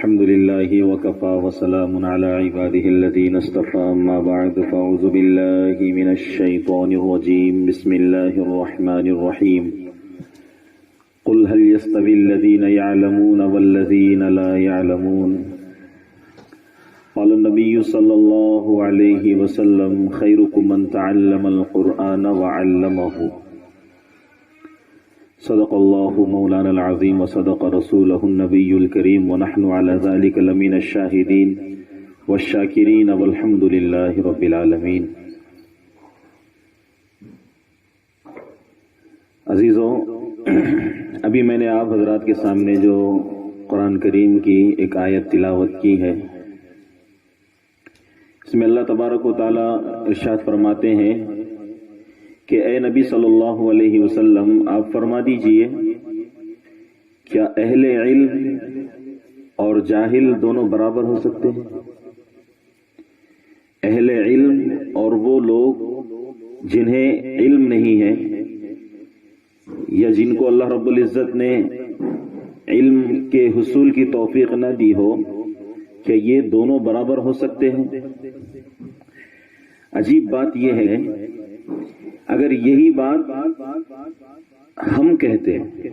الحمد لله وكفى وسلام على عباده الذين اصطفى أما بعد فأعوذ بالله من الشيطان الرجيم بسم الله الرحمن الرحيم قل هل يستوي الذين يعلمون والذين لا يعلمون قال النبي صلى الله عليه وسلم خيركم من تعلم القرآن وعلمه صدق الله مولانا العظيم وصدق رسوله النبي الكريم ونحن على ذلك لمن الشاهدين والشاكرين والحمد لله رب العالمين۔ عزیزوں، ابھی میں نے آپ حضرات کے سامنے جو قرآن کریم کی ایک آیت تلاوت کی ہے، اس میں اللہ تبارک و تعالی ارشاد فرماتے ہیں کہ اے نبی صلی اللہ علیہ وسلم آپ فرما دیجئے کیا اہل علم اور جاہل دونوں برابر ہو سکتے ہیں؟ اہل علم اور وہ لوگ جنہیں علم نہیں ہے یا جن کو اللہ رب العزت نے علم کے حصول کی توفیق نہ دی ہو، کیا یہ دونوں برابر ہو سکتے ہیں؟ عجیب بات یہ ہے، اگر یہی بات ہم کہتے ہیں،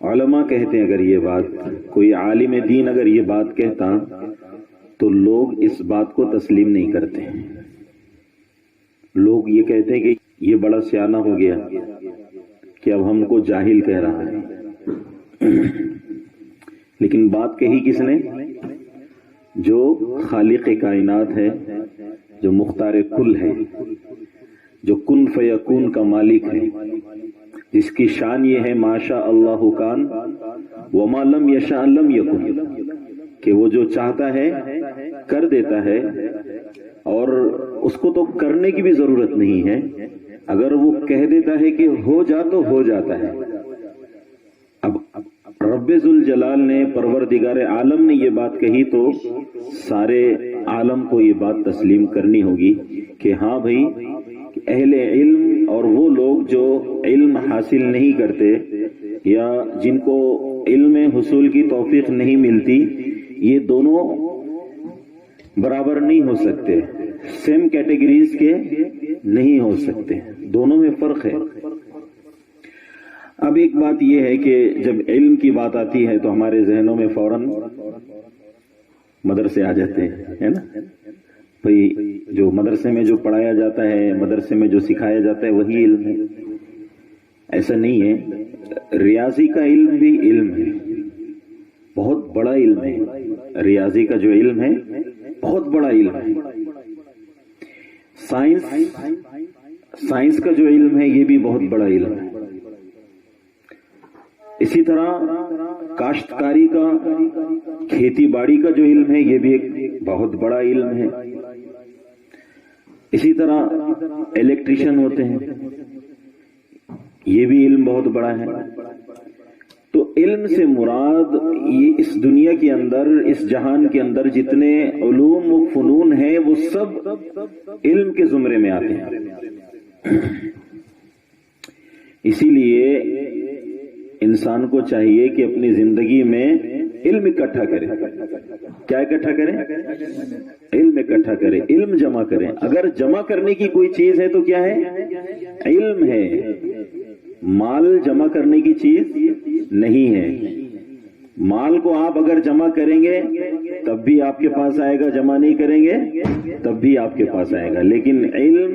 علماء کہتے ہیں، اگر یہ بات کوئی عالم دین اگر یہ بات کہتا تو لوگ اس بات کو تسلیم نہیں کرتے۔ لوگ یہ کہتے ہیں کہ یہ بڑا سیانہ ہو گیا کہ اب ہم کو جاہل کہہ رہا ہے، لیکن بات کہی کس نے؟ جو خالق کائنات ہے، جو مختار کل ہے، جو کن فیکون کا مالک ہے، جس کی شان یہ ہے ما شاء اللہ کان وما لم یشاء لم یکن، کہ وہ جو چاہتا ہے کر دیتا ہے، اور اس کو تو کرنے کی بھی ضرورت نہیں ہے، اگر وہ کہہ دیتا ہے کہ ہو جا تو ہو جاتا ہے۔ اب رب ذوالجلال نے، پروردگار عالم نے یہ بات کہی تو سارے عالم کو یہ بات تسلیم کرنی ہوگی کہ ہاں بھائی، اہل علم اور وہ لوگ جو علم حاصل نہیں کرتے یا جن کو علم حصول کی توفیق نہیں ملتی، یہ دونوں برابر نہیں ہو سکتے، سیم کیٹیگریز کے نہیں ہو سکتے، دونوں میں فرق ہے۔ اب ایک بات یہ ہے کہ جب علم کی بات آتی ہے تو ہمارے ذہنوں میں فوراً مدرسے آ جاتے ہیں، ہے نا بھئی، جو مدرسے میں جو پڑھایا جاتا ہے، مدرسے میں جو سکھایا جاتا ہے وہی علم ہے۔ ایسا نہیں ہے، ریاضی کا علم بھی علم ہے، بہت بڑا علم ہے۔ ریاضی کا جو علم ہے بہت بڑا علم ہے۔ سائنس کا جو علم ہے یہ بھی بہت بڑا علم ہے۔ اسی طرح کاشتکاری کا، کھیتی باڑی کا جو علم ہے یہ بھی ایک بہت بڑا علم ہے۔ اسی طرح الیکٹریشین ہوتے ہیں، یہ بھی علم بہت بڑا ہے۔ تو علم سے مراد یہ اس دنیا کے اندر، اس جہان کے اندر جتنے علوم و فنون ہیں وہ سب علم کے زمرے میں آتے ہیں۔ اسی لیے انسان کو چاہیے کہ اپنی زندگی میں علم اکٹھا کرے۔ کیا اکٹھا کرے؟ علم اکٹھا کرے، علم جمع کرے۔ اگر جمع کرنے کی کوئی چیز ہے تو کیا ہے؟ علم ہے۔ مال جمع کرنے کی چیز نہیں ہے۔ مال کو آپ اگر جمع کریں گے تب بھی آپ کے پاس آئے گا، جمع نہیں کریں گے تب بھی آپ کے پاس آئے گا، لیکن علم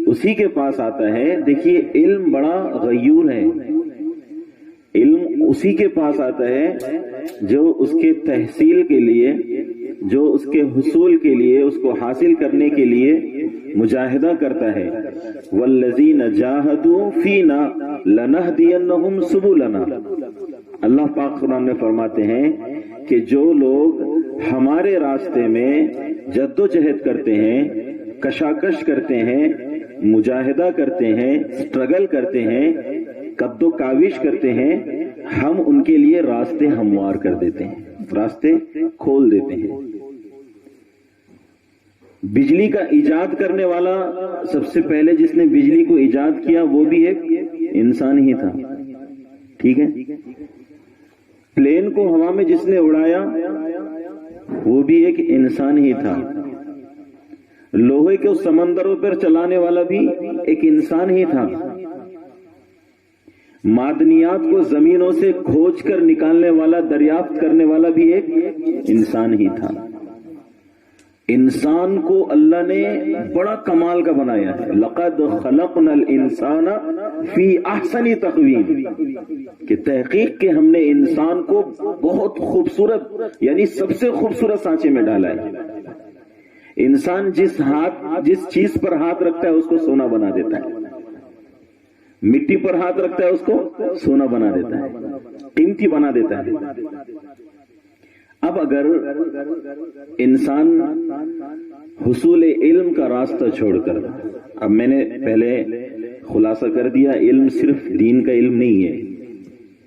اسی کے پاس آتا ہے۔ دیکھیے، علم بڑا غیور ہے۔ علم اسی کے پاس آتا ہے جو اس کے تحصیل کے لیے، جو اس کے حصول کے لیے، اس کو حاصل کرنے کے لیے مجاہدہ کرتا ہے۔ والذین جاہدوا فینا لنہدینہم سبلنا، اللہ پاک قرآن میں فرماتے ہیں کہ جو لوگ ہمارے راستے میں جد و جہد کرتے ہیں، کشاکش کرتے ہیں، مجاہدہ کرتے ہیں، سٹرگل کرتے ہیں، قد و کاوش کرتے ہیں، ہم ان کے لیے راستے ہموار کر دیتے ہیں، راستے کھول دیتے ہیں۔ بجلی کا ایجاد کرنے والا، سب سے پہلے جس نے بجلی کو ایجاد کیا وہ بھی ایک انسان ہی تھا، ٹھیک ہے؟ پلین کو ہوا میں جس نے اڑایا وہ بھی ایک انسان ہی تھا، لوہے کو سمندروں پر چلانے والا بھی ایک انسان ہی تھا، معدنیات کو زمینوں سے کھوج کر نکالنے والا، دریافت کرنے والا بھی ایک انسان ہی تھا۔ انسان کو اللہ نے بڑا کمال کا بنایا ہے، لقد خلقنا الانسان فی احسن تقویم، کہ تحقیق کہ ہم نے انسان کو بہت خوبصورت، یعنی سب سے خوبصورت سانچے میں ڈالا ہے۔ انسان جس چیز پر ہاتھ رکھتا ہے اس کو سونا بنا دیتا ہے، مٹی پر ہاتھ رکھتا ہے اس کو سونا بنا دیتا ہے، قیمتی بنا دیتا ہے۔ اب اگر انسان حصول علم کا راستہ چھوڑ کر، اب میں نے پہلے خلاصہ کر دیا، علم صرف دین کا علم نہیں ہے،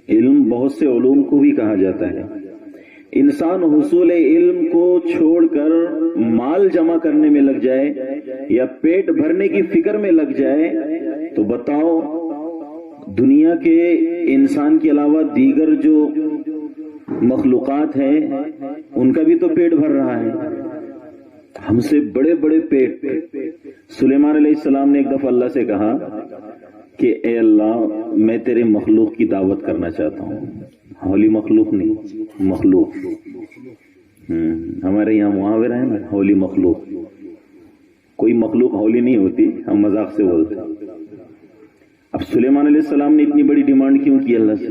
علم بہت سے علوم کو بھی کہا جاتا ہے۔ انسان حصول علم کو چھوڑ کر مال جمع کرنے میں لگ جائے یا پیٹ بھرنے کی فکر میں لگ جائے تو بتاؤ دنیا کے انسان کے علاوہ دیگر جو مخلوقات ہیں ان کا بھی تو پیٹ بھر رہا ہے، ہم سے بڑے بڑے پیٹ۔ سلیمان علیہ السلام نے ایک دفعہ اللہ سے کہا کہ اے اللہ میں تیرے مخلوق کی دعوت کرنا چاہتا ہوں، ہولی مخلوق نہیں، مخلوق۔ ہمارے یہاں محاورہ ہے نا، ہولی مخلوق، کوئی مخلوق ہولی نہیں ہوتی، ہم مذاق سے بولتے ہیں۔ اب سلیمان علیہ السلام نے اتنی بڑی ڈیمانڈ کیوں کی اللہ سے؟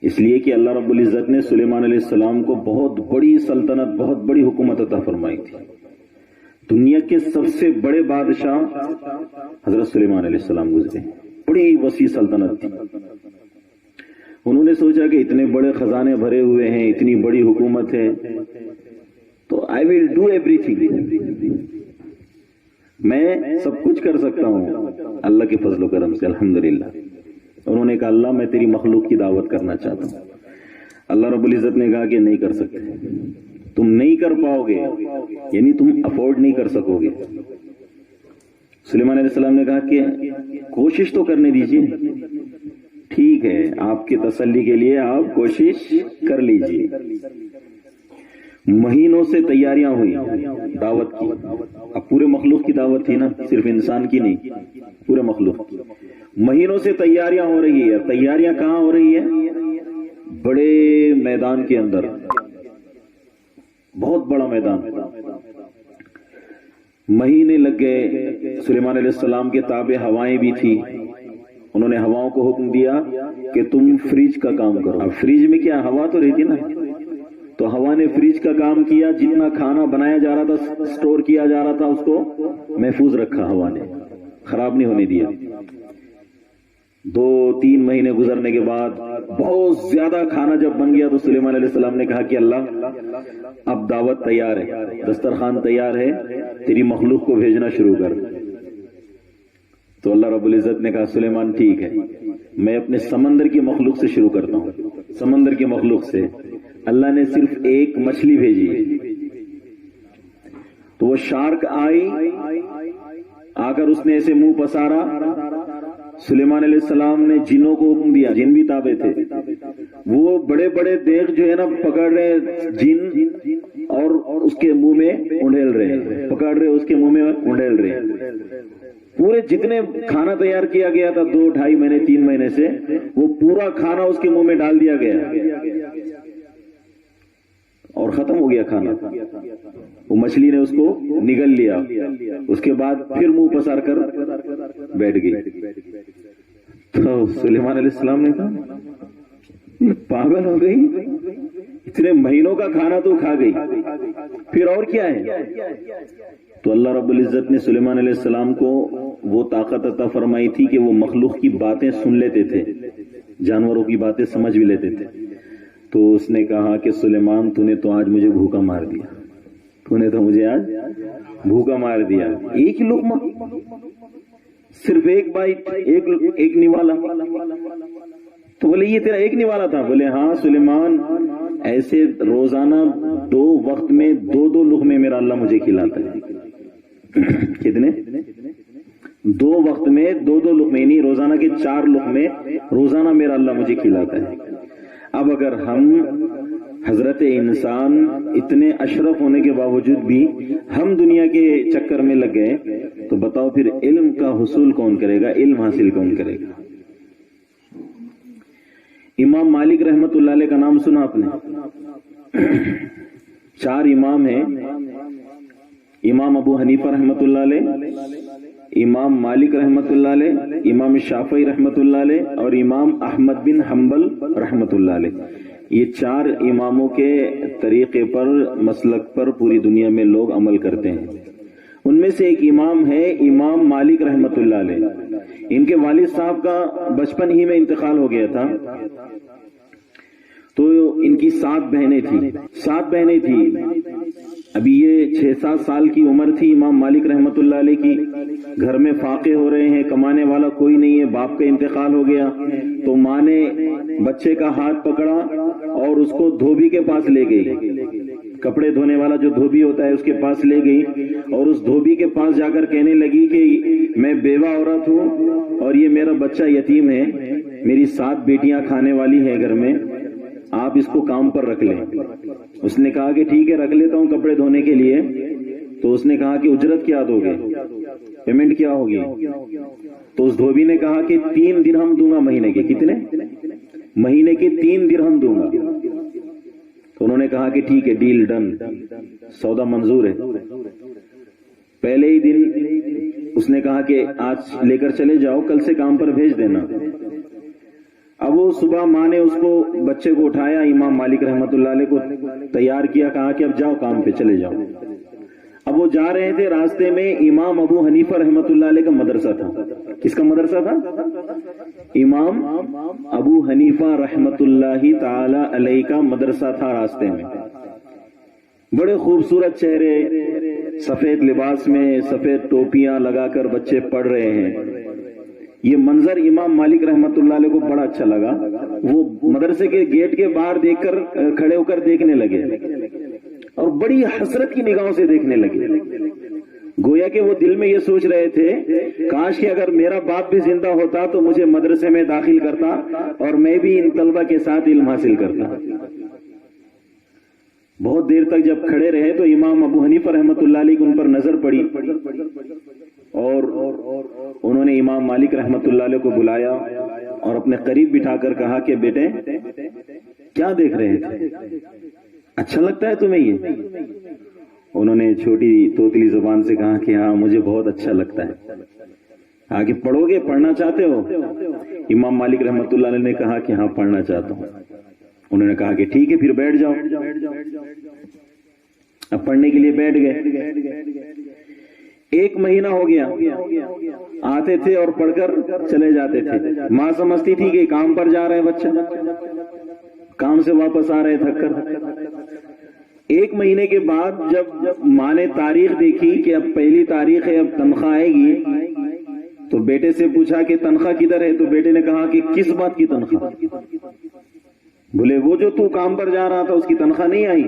اس لیے کہ اللہ رب العزت نے سلیمان علیہ السلام کو بہت بڑی سلطنت، بہت بڑی حکومت عطا فرمائی تھی۔ دنیا کے سب سے بڑے بادشاہ حضرت سلیمان علیہ السلام گزرے، بڑی وسیع سلطنت تھی۔ انہوں نے سوچا کہ اتنے بڑے خزانے بھرے ہوئے ہیں، اتنی بڑی حکومت ہے، تو آئی ول ڈو ایوری تھنگ، میں سب کچھ کر سکتا ہوں اللہ کے فضل و کرم سے، الحمدللہ۔ انہوں نے کہا اللہ میں تیری مخلوق کی دعوت کرنا چاہتا ہوں۔ اللہ رب العزت نے کہا کہ نہیں کر سکتے، تم نہیں کر پاؤ گے، یعنی تم افورڈ نہیں کر سکو گے۔ سلیمان علیہ السلام نے کہا کہ کوشش تو کرنے دیجیے، ٹھیک ہے آپ کی تسلی کے لیے آپ کوشش کر لیجیے۔ مہینوں سے تیاریاں ہوئی دعوت کی، اب پورے مخلوق کی دعوت تھی نا، صرف انسان کی نہیں، پورے مخلوق کی۔ مہینوں سے تیاریاں ہو رہی ہے، تیاریاں کہاں ہو رہی ہے؟ بڑے میدان کے اندر، بہت بڑا میدان۔ مہینے لگ گئے، سلیمان علیہ السلام کے تابع ہوائیں بھی تھی، انہوں نے ہواؤں کو حکم دیا کہ تم فریج کا کام کرو۔ اب فریج میں کیا ہوا تو رہتی نا، تو ہوا نے فریج کا کام کیا، جتنا کھانا بنایا جا رہا تھا، سٹور کیا جا رہا تھا، اس کو محفوظ رکھا ہوا نے، خراب نہیں ہونے دیا۔ 2-3 مہینے گزرنے کے بعد بہت زیادہ کھانا جب بن گیا تو سلیمان علیہ السلام نے کہا کہ اللہ اب دعوت تیار ہے، دسترخوان تیار ہے، تیری مخلوق کو بھیجنا شروع کر۔ تو اللہ رب العزت نے کہا سلیمان ٹھیک ہے، میں اپنے سمندر کی مخلوق سے شروع کرتا ہوں۔ سمندر کی مخلوق سے اللہ نے صرف ایک مچھلی بھیجی، تو وہ شارک آئی، آ کر اس نے ایسے منہ پسارا، سلیمان علیہ السلام نے جنوں کو حکم دیا، جن بھی تابع تھے، وہ بڑے بڑے دیگ جو ہے نا پکڑ رہے جن، اور اس کے منہ میں انڈیل رہے، پکڑ رہے اس کے منہ میں انڈیل رہے۔ پورے جتنے کھانا تیار کیا گیا تھا 2-2.5 مہینے 3 مہینے سے، وہ پورا کھانا اس کے منہ میں ڈال دیا گیا اور ختم ہو گیا کھانا۔ وہ مچھلی نے اس کو نگل لیا، اس کے بعد پھر منہ پسار کر بیٹھ گئی۔ تو سلیمان علیہ السلام نے کہا پاگل ہو گئی، اتنے مہینوں کا کھانا تو کھا گئی، پھر اور کیا ہے؟ تو اللہ رب العزت نے سلیمان علیہ السلام کو وہ طاقت عطا فرمائی تھی کہ وہ مخلوق کی باتیں سن لیتے تھے، جانوروں کی باتیں سمجھ بھی لیتے تھے۔ تو اس نے کہا کہ سلیمان تو نے تو آج مجھے بھوکا مار دیا، تو نے تو مجھے آج بھوکا مار دیا، ایک لقمہ، صرف ایک بائٹ، ایک نوالا۔ تو بولے یہ تیرا ایک نوالا تھا؟ بولے ہاں سلیمان، ایسے روزانہ 2 وقت میں 2 لقمے میرا اللہ مجھے کھلاتا ہے۔ کتنے؟ 2 وقت میں 2 لقمے، یعنی روزانہ کے 4 لقمے روزانہ میرا اللہ مجھے کھلاتا ہے۔ اب اگر ہم حضرت انسان اتنے اشرف ہونے کے باوجود بھی ہم دنیا کے چکر میں لگ گئے تو بتاؤ پھر علم کا حصول کون کرے گا، علم حاصل کون کرے گا؟ امام مالک رحمت اللہ علیہ کا نام سنا آپ نے؟ 4 امام ہیں، امام ابو حنیفہ رحمت اللہ علیہ، امام مالک رحمت اللہ علیہ، امام شافعی رحمت اللہ علیہ اور امام احمد بن حنبل رحمت اللہ علیہ۔ یہ 4 اماموں کے طریقے پر، مسلک پر پوری دنیا میں لوگ عمل کرتے ہیں۔ ان میں سے ایک امام ہے امام مالک رحمت اللہ علیہ۔ ان کے والد صاحب کا بچپن ہی میں انتقال ہو گیا تھا، تو ان کی 7 بہنیں تھیں۔ ابھی یہ 6-7 سال کی عمر تھی امام مالک رحمت اللہ علیہ کی، گھر میں فاقے ہو رہے ہیں، کمانے والا کوئی نہیں ہے، باپ کا انتقال ہو گیا، تو ماں نے بچے کا ہاتھ پکڑا اور اس کو دھوبی کے پاس لے گئی، کپڑے دھونے والا جو دھوبی ہوتا ہے اس کے پاس لے گئی، اور اس دھوبی کے پاس جا کر کہنے لگی کہ میں بیوہ عورت ہوں اور یہ میرا بچہ یتیم ہے، میری 7 بیٹیاں کھانے والی ہیں گھر میں، آپ اس کو کام پر رکھ لیں۔ اس نے کہا کہ ٹھیک ہے رکھ لیتا ہوں کپڑے دھونے کے لیے۔ تو اس نے کہا کہ اجرت کیا دو گے، پیمنٹ کیا ہوگی؟ تو اس دھوبی نے کہا کہ 3 درہم دوں گا مہینے کے۔ کتنے؟ مہینے کے 3 درہم دوں گا۔ تو انہوں نے کہا کہ ٹھیک ہے، ڈیل ڈن، سودا منظور ہے۔ پہلے ہی دن اس نے کہا کہ آج لے کر چلے جاؤ، کل سے کام پر بھیج دینا۔ اب وہ صبح ماں نے اس کو، بچے کو اٹھایا، امام مالک رحمت اللہ علیہ کو تیار کیا، کہا کہ اب جاؤ کام پہ چلے جاؤ۔ اب وہ جا رہے تھے، راستے میں امام ابو حنیفہ رحمت اللہ علیہ کا مدرسہ تھا۔ کس کا مدرسہ تھا؟ امام ابو حنیفہ رحمت اللہ تعالی علیہ کا مدرسہ تھا۔ راستے میں بڑے خوبصورت چہرے، سفید لباس میں، سفید ٹوپیاں لگا کر بچے پڑھ رہے ہیں۔ یہ منظر امام مالک رحمت اللہ علیہ کو بڑا اچھا لگا۔ وہ مدرسے کے گیٹ کے باہر دیکھ کر کھڑے ہو کر دیکھنے لگے اور بڑی حسرت کی نگاہوں سے دیکھنے لگے، گویا کہ وہ دل میں یہ سوچ رہے تھے کاش کہ اگر میرا باپ بھی زندہ ہوتا تو مجھے مدرسے میں داخل کرتا اور میں بھی ان طلبہ کے ساتھ علم حاصل کرتا۔ بہت دیر تک جب کھڑے رہے تو امام ابو حنیفہ رحمت اللہ علیہ کو ان پر نظر پڑی اور انہوں نے امام مالک رحمت اللہ علیہ کو بلایا اور اپنے قریب بٹھا کر کہا کہ بیٹے کیا دیکھ رہے تھے، اچھا لگتا ہے تمہیں یہ؟ انہوں نے چھوٹی توتلی زبان سے کہا کہ ہاں مجھے بہت اچھا لگتا ہے۔ آگے پڑھو گے، پڑھنا چاہتے ہو؟ امام مالک رحمت اللہ علیہ نے کہا کہ ہاں پڑھنا چاہتا ہوں۔ انہوں نے کہا کہ ٹھیک ہے پھر بیٹھ جاؤ۔ اب پڑھنے کے لیے بیٹھ گئے۔ 1 مہینہ ہو گیا، آتے تھے اور پڑھ کر چلے جاتے تھے۔ ماں سمجھتی تھی کہ کام پر جا رہے بچہ، کام سے واپس آ رہے تھک کر۔ 1 مہینے کے بعد جب ماں نے تاریخ دیکھی کہ اب پہلی تاریخ ہے، اب تنخواہ آئے گی، تو بیٹے سے پوچھا کہ تنخواہ کدھر ہے؟ تو بیٹے نے کہا کہ کس بات کی تنخواہ؟ بولے وہ جو تو کام پر جا رہا تھا اس کی تنخواہ نہیں آئی؟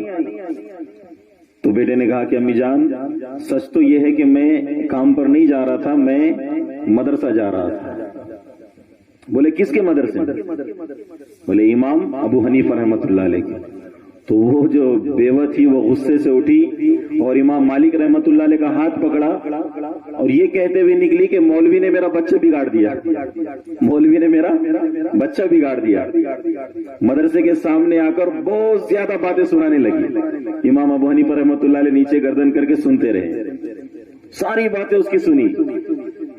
تو بیٹے نے کہا کہ امی جان سچ تو یہ ہے کہ میں کام پر نہیں جا رہا تھا، میں مدرسہ جا رہا تھا۔ بولے کس کے مدرسے؟ بولے امام ابو حنیفہ رحمت اللہ علیہ کی۔ تو وہ جو بیوہ تھی وہ غصے سے اٹھی اور امام مالک رحمت اللہ علیہ کا ہاتھ پکڑا اور یہ کہتے ہوئے نکلی کہ مولوی نے میرا بچہ بگاڑ دیا، مولوی نے میرا بچہ بگاڑ دیا۔ مدرسے کے سامنے آ کر بہت زیادہ باتیں سنانے لگی۔ امام ابو حنیفہ رحمت اللہ علیہ نیچے گردن کر کے سنتے رہے، ساری باتیں اس کی سنی۔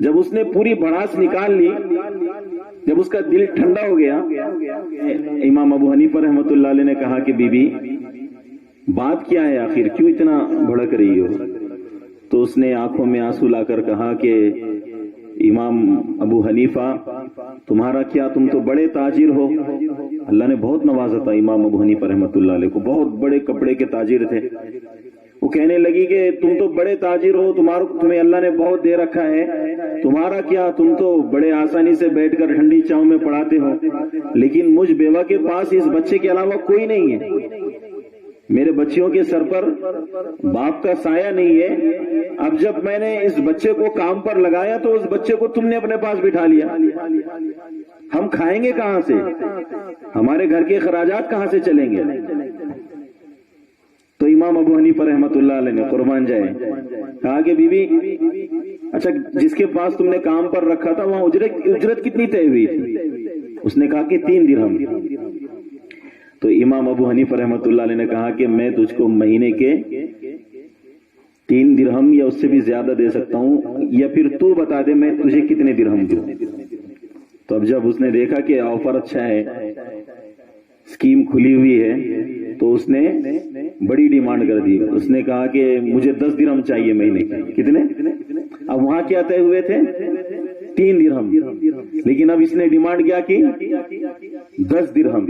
جب اس نے پوری بھڑاس نکال لی، جب اس کا دل ٹھنڈا ہو گیا، امام ابو حنیفہ رحمت اللہ علیہ نے کہا کہ بی بی بات کیا ہے آخر، کیوں اتنا بھڑک رہی ہو؟ تو اس نے آنکھوں میں آنسو لا کر کہا کہ امام ابو حنیفہ تمہارا کیا، تم تو بڑے تاجر ہو، اللہ نے بہت نوازا تھا امام ابو حنیفہ رحمت اللہ علیہ کو، بہت بڑے کپڑے کے تاجر تھے۔ وہ کہنے لگی کہ تم تو بڑے تاجر ہو، تمہیں اللہ نے بہت دے رکھا ہے، تمہارا کیا، تم تو بڑے آسانی سے بیٹھ کر ٹھنڈی چھاؤں میں پڑھاتے ہو، لیکن مجھ بیوہ کے پاس اس بچے کے علاوہ کوئی نہیں ہے، میرے بچیوں کے سر پر باپ کا سایہ نہیں ہے۔ اب جب میں نے اس بچے کو کام پر لگایا تو اس بچے کو تم نے اپنے پاس بٹھا لیا، ہم کھائیں گے کہاں سے؟ ہمارے گھر کے اخراجات کہاں سے چلیں گے؟ تو امام ابو حنیفہ رحمۃ اللہ علیہ نے قربان جائے کہا کہ بی بی اچھا جس کے پاس تم نے کام پر رکھا تھا وہاں اجرت کتنی طے ہوئی تھی؟ اس نے کہا کہ 3 درہم۔ تو امام ابو حنیفہ رحمۃ اللہ علیہ نے کہا کہ میں تجھ کو مہینے کے 3 درہم یا اس سے بھی زیادہ دے سکتا ہوں، یا پھر تو بتا دے میں تجھے کتنے درہم دوں۔ تو اب جب اس نے دیکھا کہ آفر اچھا ہے، اسکیم کھلی ہوئی ہے، تو اس نے بڑی ڈیمانڈ کر دی۔ اس نے کہا کہ مجھے 10 درہم چاہیے مہینے کے۔ کتنے؟ اب وہاں کیا طے ہوئے تھے؟ 3 درہم، لیکن اب اس نے ڈیمانڈ کیا کی 10 درہم۔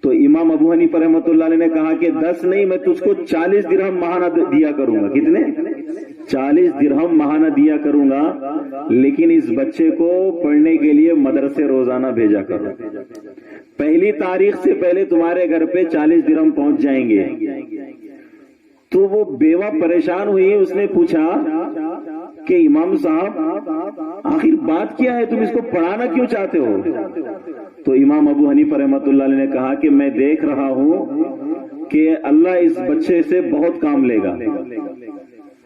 تو امام ابو حنیفہ رحمۃ اللہ علیہ نے کہا کہ 10 نہیں، میں تجھ کو 40 درہم ماہانہ دیا کروں گا۔ کتنے؟ 40 درہم ماہانہ دیا کروں گا، لیکن اس بچے کو پڑھنے کے لیے مدرسے روزانہ بھیجا کرو۔ پہلی تاریخ سے پہلے تمہارے گھر پہ 40 درہم پہنچ جائیں گے۔ تو وہ بیوہ پریشان ہوئی، اس نے پوچھا کہ امام صاحب آخر بات کیا ہے، تم اس کو پڑھانا کیوں چاہتے ہو؟ تو امام ابو حنیفہ رحمۃ اللہ علیہ نے کہا کہ میں دیکھ رہا ہوں کہ اللہ اس بچے سے بہت کام لے گا،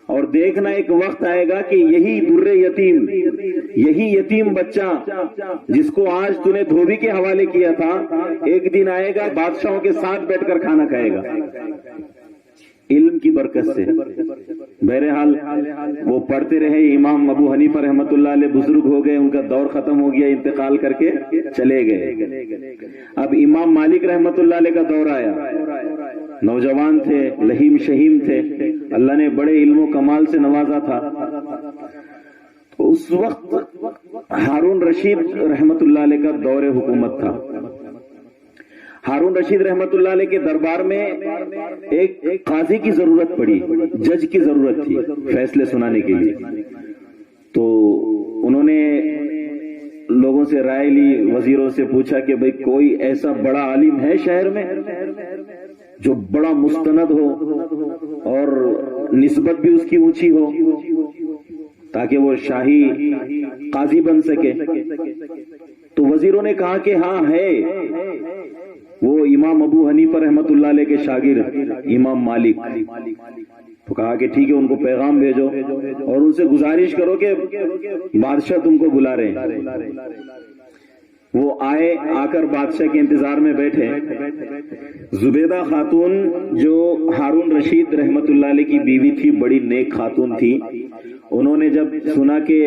اور دیکھنا ایک وقت آئے گا کہ یہی در یتیم، یہی یتیم بچہ جس کو آج تو نے دھوبی کے حوالے کیا تھا، ایک دن آئے گا بادشاہوں کے ساتھ بیٹھ کر کھانا کھائے گا، علم کی برکت سے۔ بہرحال وہ پڑھتے رہے۔ امام ابو حنیفہ رحمۃ اللہ علیہ بزرگ ہو گئے، ان کا دور ختم ہو گیا، انتقال کر کے چلے گئے۔ اب امام مالک رحمۃ اللہ علیہ کا دور آیا، نوجوان تھے، لہیم شہیم تھے، اللہ نے بڑے علم و کمال سے نوازا تھا۔ اس وقت ہارون رشید رحمۃ اللہ علیہ کا دور حکومت تھا۔ ہارون رشید رحمۃ اللہ علیہ کے دربار میں ایک قاضی کی ضرورت پڑی، جج کی ضرورت تھی فیصلے سنانے کے لیے۔ تو انہوں نے لوگوں سے رائے لی، وزیروں سے پوچھا کہ بھئی کوئی ایسا بڑا عالم ہے شہر میں جو بڑا مستند ہو اور نسبت بھی اس کی اونچی ہو تاکہ وہ شاہی قاضی بن سکے؟ تو وزیروں نے کہا کہ ہاں ہے، وہ امام ابو حنیفہ رحمۃ اللہ علیہ کے شاگرد امام مالک۔ تو کہا کہ ٹھیک ہے، ان کو پیغام بھیجو اور ان سے گزارش کرو کہ بادشاہ تم کو بلا رہے ہیں۔ وہ آئے، آ کر بادشاہ کے انتظار میں بیٹھے۔ زبیدہ خاتون جو ہارون رشید رحمۃ اللہ علیہ کی بیوی تھی، بڑی نیک خاتون تھی، انہوں نے جب سنا کہ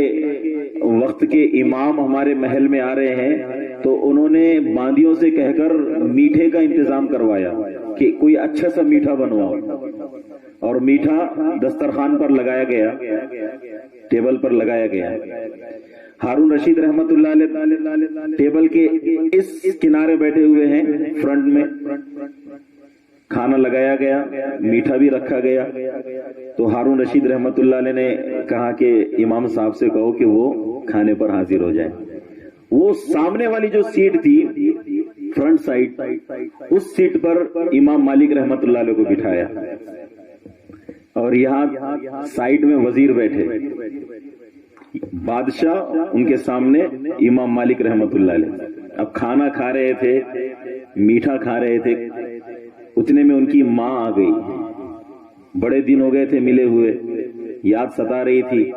وقت کے امام ہمارے محل میں آ رہے ہیں تو انہوں نے باندیوں سے کہہ کر میٹھے کا انتظام کروایا کہ کوئی اچھا سا میٹھا بنواؤ، اور میٹھا دسترخوان پر لگایا گیا، ٹیبل پر لگایا گیا۔ ہارون رشید رحمت اللہ علیہ ٹیبل کے اس کنارے بیٹھے ہوئے ہیں، فرنٹ میں کھانا لگایا گیا، میٹھا بھی رکھا گیا۔ تو ہارون رشید رحمت اللہ علیہ نے کہا کہ امام صاحب سے کہو کہ وہ کھانے پر حاضر ہو جائے۔ وہ سامنے والی جو سیٹ تھی فرنٹ سائڈ، اس سیٹ پر امام مالک رحمت اللہ علیہ کو بٹھایا، اور یہاں سائڈ میں وزیر بیٹھے، بادشاہ ان کے سامنے، امام مالک رحمت اللہ علیہ۔ اب کھانا کھا رہے تھے، میٹھا کھا رہے تھے، اتنے میں ان کی ماں آ گئی۔ بڑے دن ہو گئے تھے ملے ہوئے، یاد ستا رہی تھی۔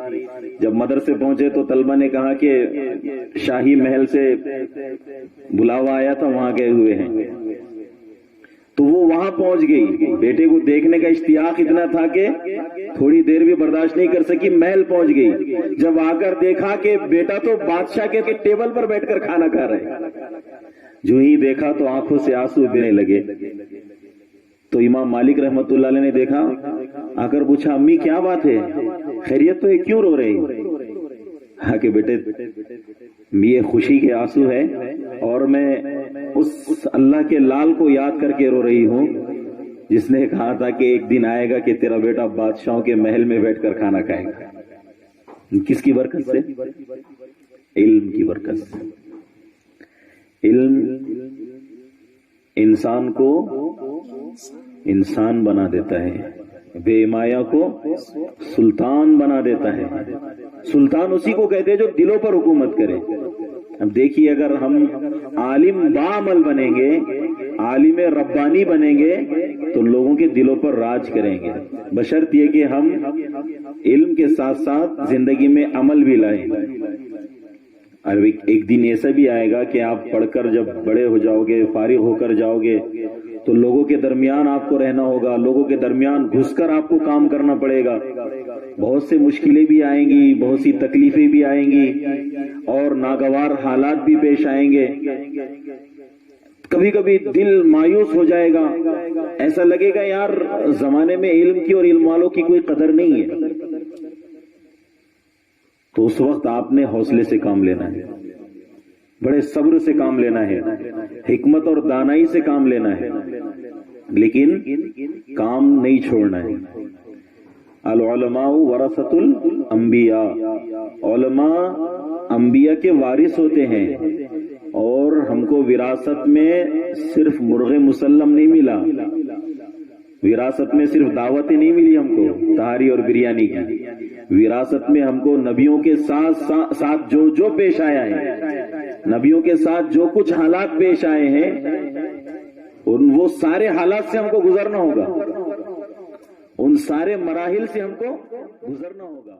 جب مدرسے پہنچے تو طلبہ نے کہا کہ شاہی محل سے بلاوا آیا تھا، وہاں گئے ہوئے ہیں۔ تو وہ وہاں پہنچ گئی، بیٹے کو دیکھنے کا اشتیاق اتنا تھا کہ تھوڑی دیر بھی برداشت نہیں کر سکی، محل پہنچ گئی۔ جب آ کر دیکھا کہ بیٹا تو بادشاہ کے ٹیبل پر بیٹھ کر کھانا کھا رہے، جو ہی دیکھا تو آنکھوں سے آنسو گرنے لگے۔ تو امام مالک رحمت اللہ علیہ نے دیکھا، آ کر پوچھا امی کیا بات ہے، خیریت تو ہے، کیوں رو رہی؟ ہاں کہ بیٹے یہ خوشی کے آنسو ہے، اور میں اس اللہ کے لال کو یاد کر کے رو رہی ہوں جس نے کہا تھا کہ ایک دن آئے گا کہ تیرا بیٹا بادشاہوں کے محل میں بیٹھ کر کھانا کھائے گا۔ کس کی برکت سے؟ علم کی برکت سے۔ علم انسان کو انسان بنا دیتا ہے، بے مایا کو سلطان بنا دیتا ہے۔ سلطان اسی کو کہتے ہیں جو دلوں پر حکومت کرے۔ اب دیکھیے اگر ہم عالم بعمل بنیں گے، عالم ربانی بنیں گے تو لوگوں کے دلوں پر راج کریں گے، بشرط یہ کہ ہم علم کے ساتھ ساتھ زندگی میں عمل بھی لائیں۔ اور ایک دن ایسا بھی آئے گا کہ آپ پڑھ کر جب بڑے ہو جاؤ گے، فارغ ہو کر جاؤ گے تو لوگوں کے درمیان آپ کو رہنا ہوگا، لوگوں کے درمیان گھس کر آپ کو کام کرنا پڑے گا، بہت سے مشکلیں بھی آئیں گی، بہت سی تکلیفیں بھی آئیں گی اور ناگوار حالات بھی پیش آئیں گے۔ کبھی کبھی دل مایوس ہو جائے گا، ایسا لگے گا یار زمانے میں علم کی اور علم والوں کی کوئی قدر نہیں ہے۔ تو اس وقت آپ نے حوصلے سے کام لینا ہے، بڑے صبر سے کام لینا ہے، حکمت اور دانائی سے کام لینا ہے، لیکن کام نہیں چھوڑنا ہے۔ العلماء ورثۃ الانبیاء، علماء انبیاء کے وارث ہوتے ہیں، اور ہم کو وراثت میں صرف مرغ مسلم نہیں ملا، وراثت میں صرف دعوتیں نہیں ملی ہم کو تہاری اور بریانی کی، وراثت میں ہم کو نبیوں کے ساتھ جو پیش آیا ہے، نبیوں کے ساتھ جو کچھ حالات پیش آئے ہیں وہ سارے حالات سے ہم کو گزرنا ہوگا، ان سارے مراحل سے ہم کو گزرنا ہوگا۔